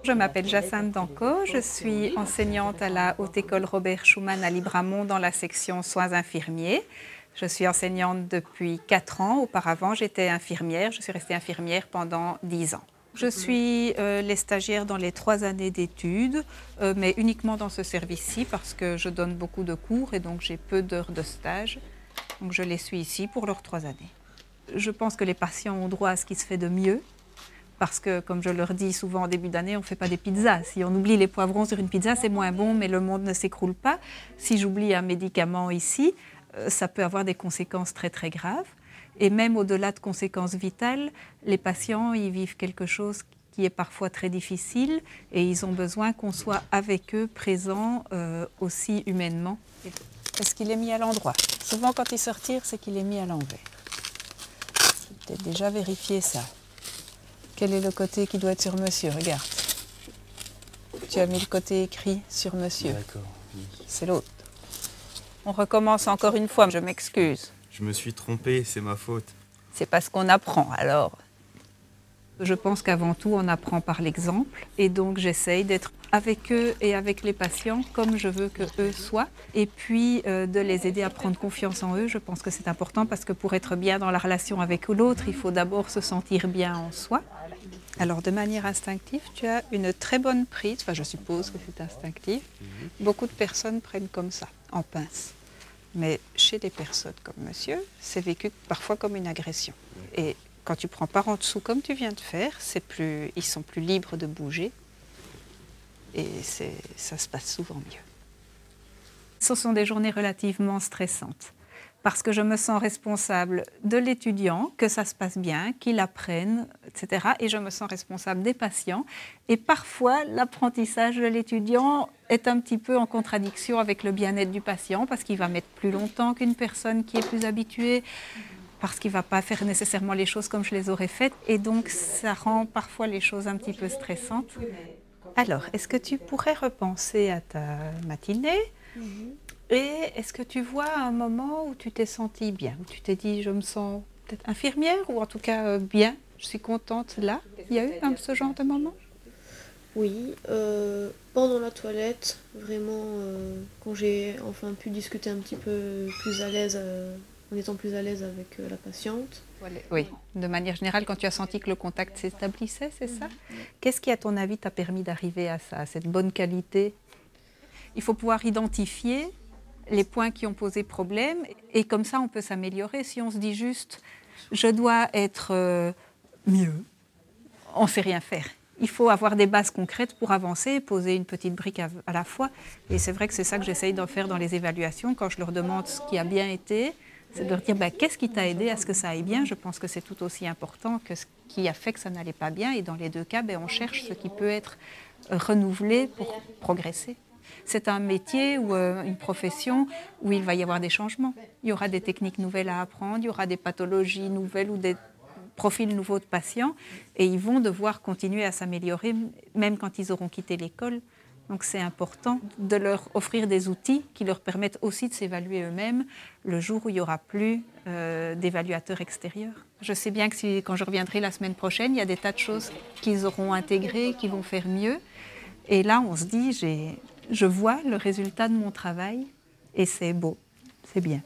Je m'appelle Jacinthe Danco, je suis enseignante à la Haute École Robert Schuman à Libramont dans la section soins infirmiers. Je suis enseignante depuis 4 ans. Auparavant, j'étais infirmière. Je suis restée infirmière pendant 10 ans. Je suis les stagiaires dans les 3 années d'études, mais uniquement dans ce service-ci parce que je donne beaucoup de cours et donc j'ai peu d'heures de stage. Donc je les suis ici pour leurs 3 années. Je pense que les patients ont droit à ce qui se fait de mieux. Parce que, comme je leur dis souvent en début d'année, on ne fait pas des pizzas. Si on oublie les poivrons sur une pizza, c'est moins bon, mais le monde ne s'écroule pas. Si j'oublie un médicament ici, ça peut avoir des conséquences très très graves. Et même au-delà de conséquences vitales, les patients ils vivent quelque chose qui est parfois très difficile et ils ont besoin qu'on soit avec eux, présents aussi humainement. Est-ce qu'il est mis à l'endroit? Souvent, quand il se retire, c'est qu'il est mis à l'envers. Je vais peut-être déjà vérifier ça. Quel est le côté qui doit être sur monsieur? Regarde. Tu as mis le côté écrit sur monsieur. D'accord. Oui. C'est l'autre. On recommence encore une fois, je m'excuse. Je me suis trompé, c'est ma faute. C'est parce qu'on apprend, alors. Je pense qu'avant tout, on apprend par l'exemple. Et donc, j'essaye d'être avec eux et avec les patients comme je veux qu'eux soient. Et puis, de les aider à prendre confiance en eux. Je pense que c'est important parce que pour être bien dans la relation avec l'autre, il faut d'abord se sentir bien en soi. Alors, de manière instinctive, tu as une très bonne prise. Enfin, je suppose que c'est instinctif. Beaucoup de personnes prennent comme ça, en pince. Mais chez des personnes comme monsieur, c'est vécu parfois comme une agression. Et quand tu prends par en dessous, comme tu viens de faire, ils sont plus libres de bouger. Et ça se passe souvent mieux. Ce sont des journées relativement stressantes. Parce que je me sens responsable de l'étudiant, que ça se passe bien, qu'il apprenne, etc. Et je me sens responsable des patients. Et parfois, l'apprentissage de l'étudiant est un petit peu en contradiction avec le bien-être du patient, parce qu'il va mettre plus longtemps qu'une personne qui est plus habituée, parce qu'il ne va pas faire nécessairement les choses comme je les aurais faites. Et donc, ça rend parfois les choses un petit peu stressantes. Alors, est-ce que tu pourrais repenser à ta matinée ? Et est-ce que tu vois un moment où tu t'es sentie bien, où tu t'es dit, je me sens peut-être infirmière, ou en tout cas bien, je suis contente là? Il y a eu ce genre de moment? Oui, pendant la toilette, vraiment, quand j'ai enfin pu discuter un petit peu plus à l'aise, en étant plus à l'aise avec la patiente. Oui, de manière générale, quand tu as senti que le contact s'établissait, c'est ça? Qu'est-ce qui, à ton avis, t'a permis d'arriver à ça, à cette bonne qualité? Il faut pouvoir identifier les points qui ont posé problème et comme ça, on peut s'améliorer. Si on se dit juste « je dois être mieux », on ne sait rien faire. Il faut avoir des bases concrètes pour avancer, poser une petite brique à la fois. Et c'est vrai que c'est ça que j'essaye d'en faire dans les évaluations. Quand je leur demande ce qui a bien été, c'est de leur dire qu'est-ce qui t'a aidé à ce que ça aille bien. Je pense que c'est tout aussi important que ce qui a fait que ça n'allait pas bien. Et dans les deux cas, on cherche ce qui peut être renouvelé pour progresser. C'est un métier ou une profession où il va y avoir des changements. Il y aura des techniques nouvelles à apprendre, il y aura des pathologies nouvelles ou des profils nouveaux de patients et ils vont devoir continuer à s'améliorer même quand ils auront quitté l'école. Donc c'est important de leur offrir des outils qui leur permettent aussi de s'évaluer eux-mêmes le jour où il n'y aura plus d'évaluateurs extérieurs. Je sais bien que quand je reviendrai la semaine prochaine, il y a des tas de choses qu'ils auront intégrées, qui vont faire mieux. Et là, on se dit, je vois le résultat de mon travail et c'est beau, c'est bien.